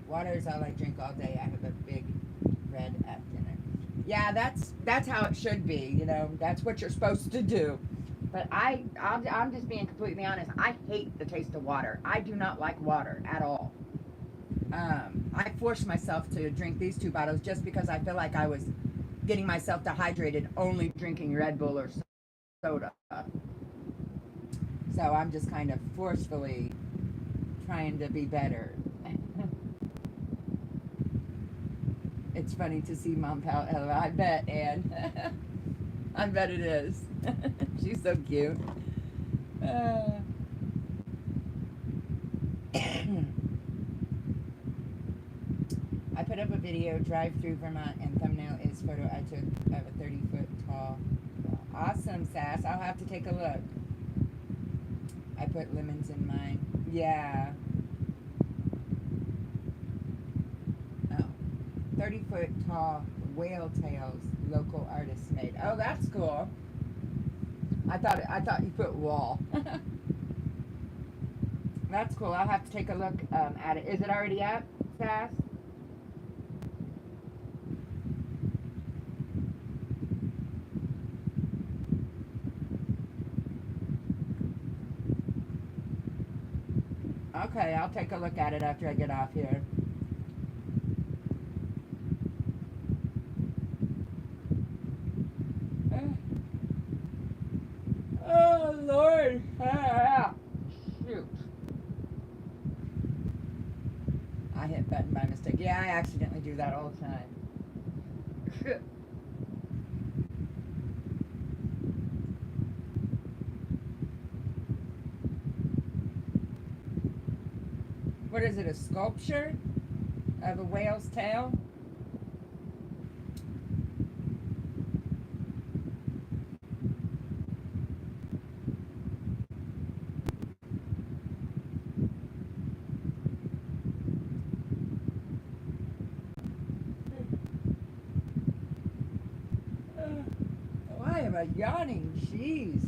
Water is all I drink all day. I have a big red at dinner. Yeah, that's how it should be. You know, that's what you're supposed to do. But I'm just being completely honest. I hate the taste of water. I do not like water at all. I forced myself to drink these 2 bottles just because I feel like I was getting myself dehydrated only drinking Red Bull or soda. So I'm just kind of forcefully trying to be better. It's funny to see Mom Pal. I bet, Anne. I bet it is. She's so cute. I put up a video, drive through Vermont, and thumbnail is photo I took of a 30-foot tall. Awesome, Sass. I'll have to take a look. I put lemons in mine. Yeah. Oh. 30-foot tall whale tails local artists made. Oh, that's cool. I thought you put wall. That's cool. I'll have to take a look at it. Is it already up, Sass? Okay, I'll take a look at it after I get off here. Oh, Lord. Shoot. I hit button by mistake. Yeah, I accidentally do that all the time. What is it, a sculpture of a whale's tail? Why am I yawning? Jeez.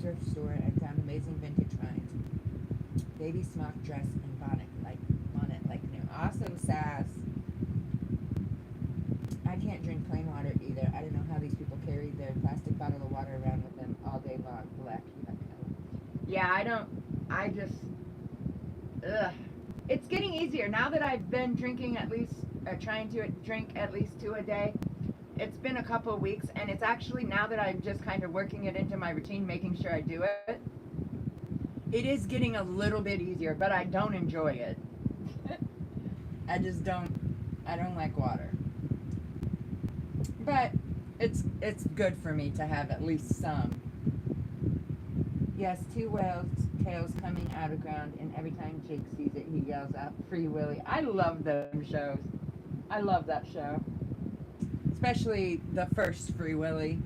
Thrift store and found amazing vintage finds. Baby smock dress and bonnet like new. Awesome, Sass. I can't drink plain water either. I don't know how these people carry their plastic bottle of water around with them all day long. Black. Yeah, I just, ugh. It's getting easier now that I've been drinking trying to drink at least 2 a day. It's been a couple of weeks, and it's actually now that I'm just kind of working it into my routine, making sure I do it. It is getting a little bit easier, but I don't enjoy it. I just don't. I don't like water. But it's good for me to have at least some. Yes, two whales tails coming out of ground, and every time Jake sees it, he yells out, "Free Willy!" I love those shows. I love that show, especially the first Free Willy.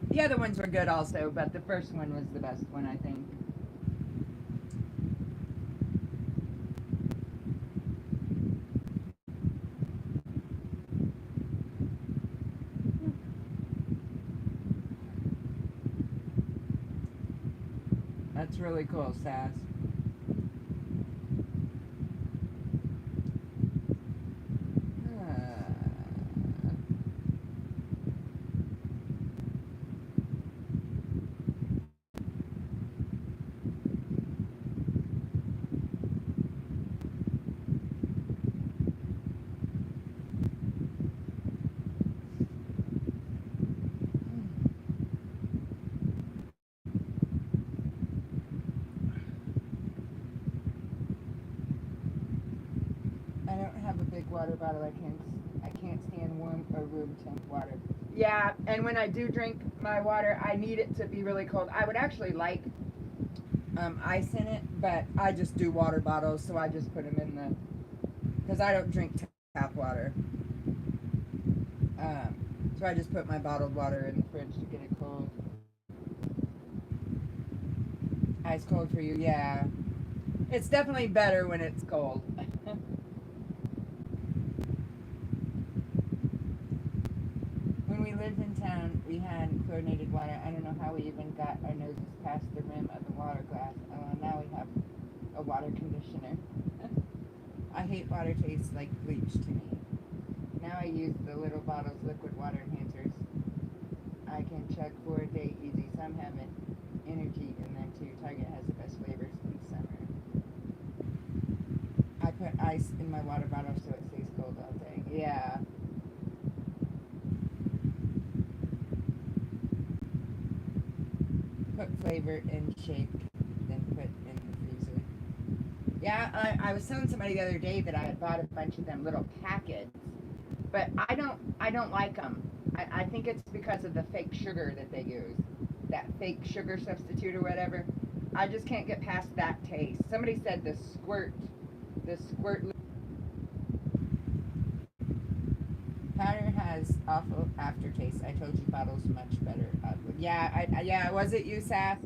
The other ones were good also, but the first one was the best one, I think. That's really cool, Sass. I don't have a big water bottle. I can't stand warm or room temp water. Yeah, and when I do drink my water, I need it to be really cold. I would actually like ice in it, but I just do water bottles, so I just put them in the because I don't drink tap water. Um, so I just put my bottled water in the fridge to get it cold. Ice cold for you, yeah. It's definitely better when it's cold. When we lived in town, we had chlorinated water. I don't know how we even got our noses past the rim of the water glass. Now we have a water conditioner. I hate water tastes like bleach to me. Now I use the little bottles liquid water enhancers. I can chug for a day easy. Some have an energy in them too. Target has the best flavors in summer. I put ice in my water bottle so it stays cold all day. Yeah. Put flavor in shake, then put in the freezer. Yeah, I was telling somebody the other day that I had bought a bunch of them little packets, but I don't like them. I think it's because of the fake sugar that they use, that fake sugar substitute or whatever. I just can't get past that taste. Somebody said the squirt powder has awful aftertaste. I told you bottles much better. Yeah, yeah. Was it you, Sass?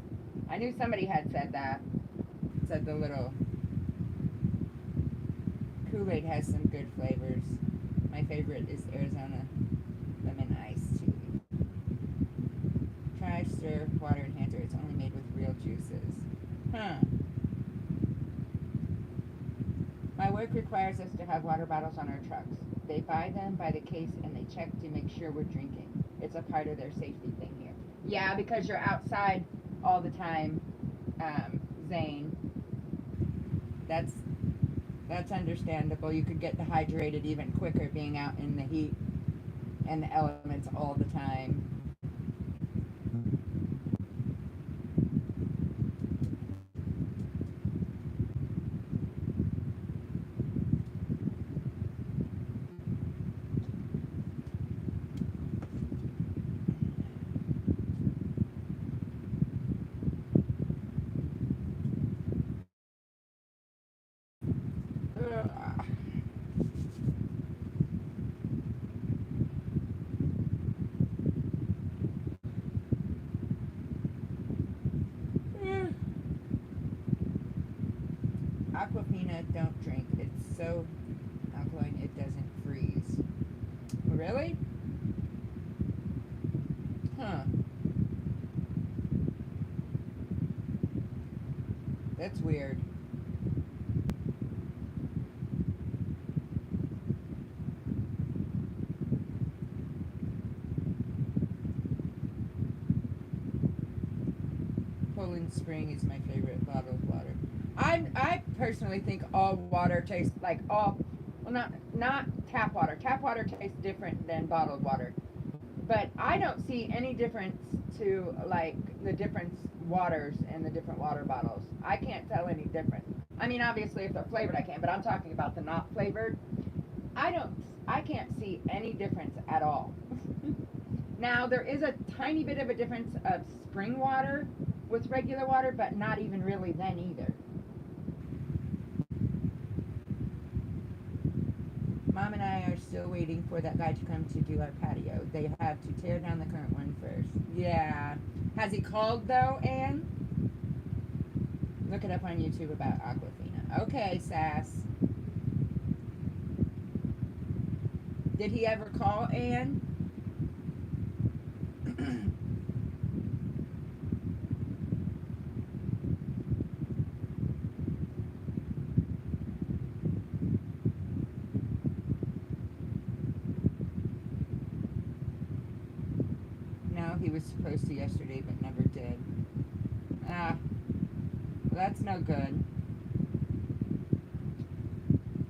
I knew somebody had said that. Said the little Kool-Aid has some good flavors. My favorite is Arizona lemon iced tea. Try stir water enhancer. It's only made with real juices. Huh. My work requires us to have water bottles on our trucks. They buy them by the case and they check to make sure we're drinking. It's a part of their safety thing here. Yeah, because you're outside all the time, Zane. That's understandable. You could get dehydrated even quicker being out in the heat and the elements all the time. Aquafina, don't drink. It's so alkaline it doesn't freeze. Really? Huh. That's weird. Poland Spring is my favorite bottled water. I personally think all water tastes like all well not tap water. Tap water tastes different than bottled water. But I don't see any difference to like the difference waters in the different water bottles. I can't tell any difference. I mean, obviously, if they're flavored, I can, but I'm talking about the not flavored. I don't, I can't see any difference at all. Now, there is a tiny bit of a difference of spring water with regular water, but not even really then either. Mom and I are still waiting for that guy to come to do our patio. They have to tear down the current one first. Yeah. Has he called though, Anne? Look it up on YouTube about Aquafina. Okay, Sass. Did he ever call, Anne? No, he was supposed to yesterday, but never did. Ah, well, that's no good.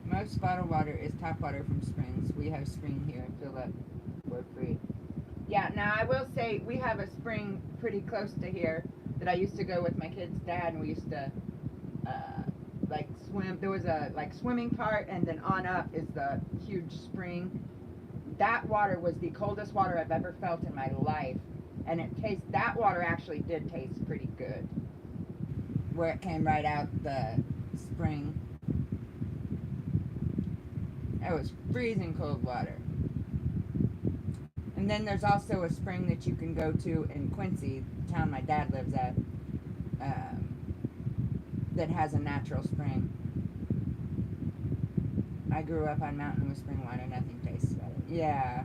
Most bottled water is tap water from springs. We have spring here. Fill up for free. Yeah, now I will say we have a spring pretty close to here that I used to go with my kid's dad, and we used to like swim. There was a like swimming part, and then on up is the huge spring. That water was the coldest water I've ever felt in my life, and that water actually did taste pretty good. Where it came right out the spring. It was freezing cold water. And then there's also a spring that you can go to in Quincy, the town my dad lives at, that has a natural spring. I grew up on mountain with spring water. Nothing tastes better. Yeah.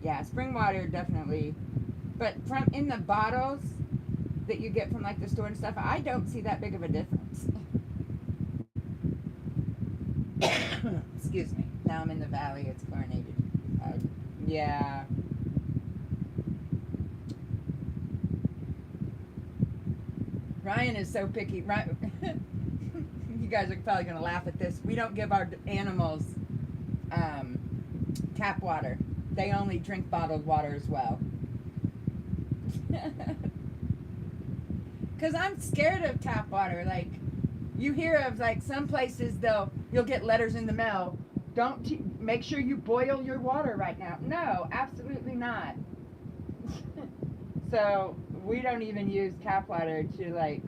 Yeah, spring water definitely. But from in the bottles that you get from like the store and stuff, I don't see that big of a difference. Excuse me. Now I'm in the valley. It's chlorinated. Yeah. Ryan is so picky. You guys are probably going to laugh at this. We don't give our animals tap water. They only drink bottled water as well. Because I'm scared of tap water. Like, you hear of like some places you'll get letters in the mail. Make sure you boil your water right now. No, absolutely not. So we don't even use tap water to like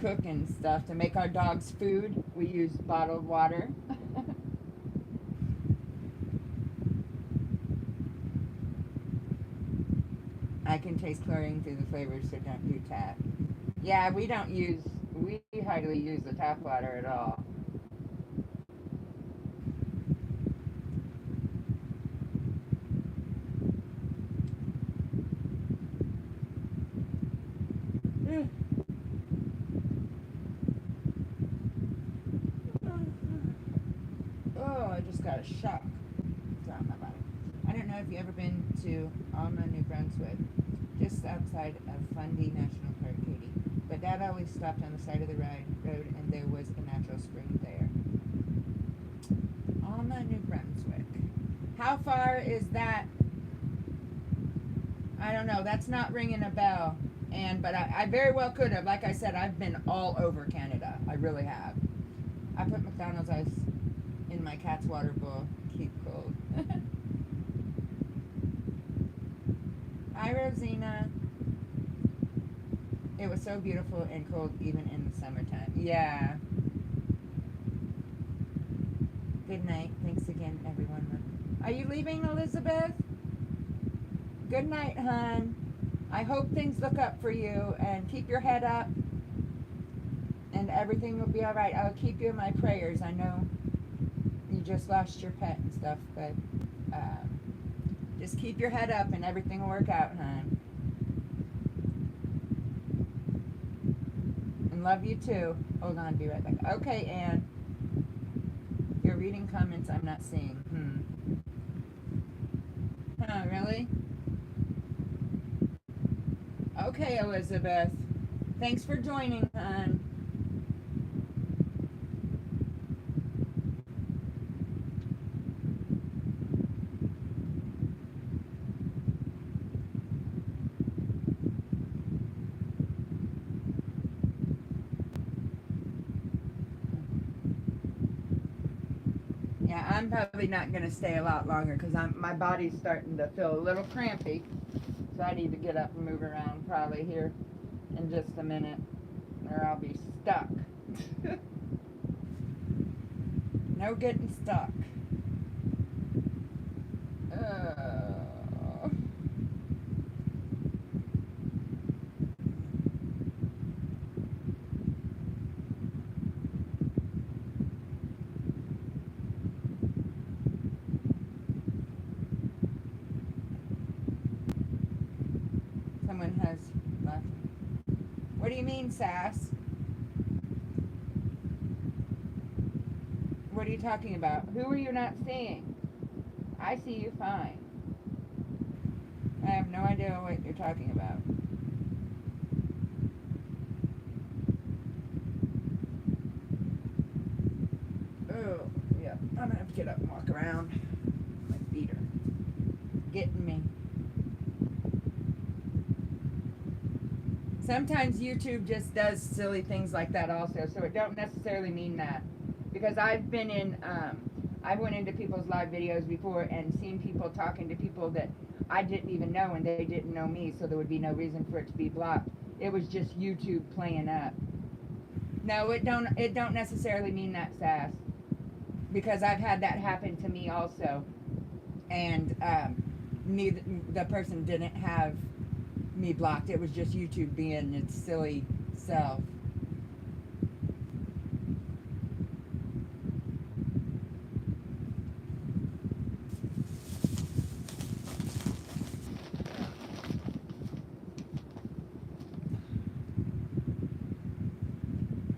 cook and stuff. To make our dogs food, we use bottled water. I can taste chlorine through the flavors, so don't do tap. Yeah, we hardly use the tap water at all. Oh, I just got a shock throughout my body. I don't know if you've ever been to Alma, New Brunswick, just outside of Fundy National Park, Katie. But Dad always stopped on the side of the road, and there was a natural spring there. Alma, New Brunswick. How far is that? I don't know. That's not ringing a bell. But I very well could have. Like I said, I've been all over Canada. I really have. I put McDonald's ice in my cat's water bowl. Keep cold. Hi, Rosina. It was so beautiful and cold even in the summertime. Yeah. Good night. Thanks again, everyone. Are you leaving, Elizabeth? Good night, hon. I hope things look up for you, and keep your head up, and everything will be all right. I'll keep you in my prayers. I know you just lost your pet and stuff, but just keep your head up, and everything will work out, hon. And love you too. Hold on, be right back. Okay, Anne. You're reading comments I'm not seeing. Huh, really? Okay, Elizabeth. Thanks for joining, hon. Yeah, I'm probably not going to stay a lot longer because my body's starting to feel a little crampy. So I need to get up and move around probably here in just a minute, or I'll be stuck. No getting stuck. Someone has left. What do you mean, Sass? What are you talking about? Who are you not seeing? I see you fine. I have no idea what you're talking about. Oh, yeah. I'm gonna have to get up and walk around. My feet are getting me. Sometimes YouTube just does silly things like that also, so it don't necessarily mean that. Because I've been in, I went into people's live videos before and seen people talking to people that I didn't even know and they didn't know me, so there would be no reason for it to be blocked. It was just YouTube playing up. No, it don't necessarily mean that, Sass. Because I've had that happen to me also. And the person didn't have me blocked. It was just YouTube being its silly self.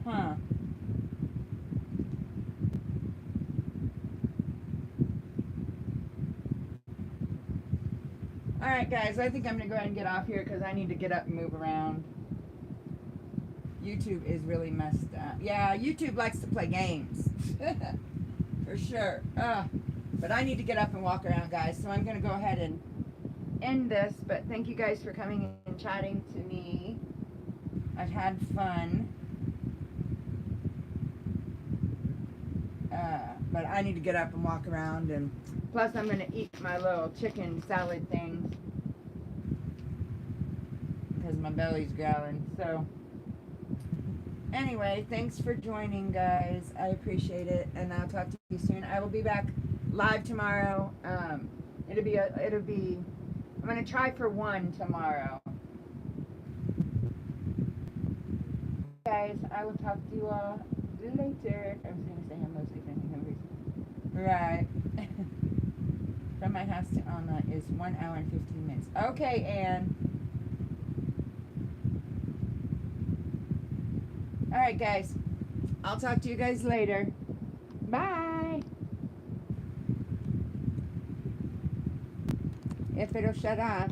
Huh. Alright guys, I think I'm going to go ahead and get off here because I need to get up and move around. YouTube is really messed up. Yeah, YouTube likes to play games. For sure. But I need to get up and walk around, guys. So I'm going to go ahead and end this. But thank you guys for coming and chatting to me. I've had fun. But I need to get up and walk around. And plus I'm going to eat my little chicken salad thing. Because my belly's growling. So anyway, thanks for joining, guys. I appreciate it, and I'll talk to you soon. I will be back live tomorrow. I'm gonna try for 1 tomorrow. Guys, I will talk to you all later. I was gonna say hello, say something, right. From my house to Alma is 1 hour and 15 minutes. Okay, Anne. Alright guys, I'll talk to you guys later. Bye! If it'll shut off.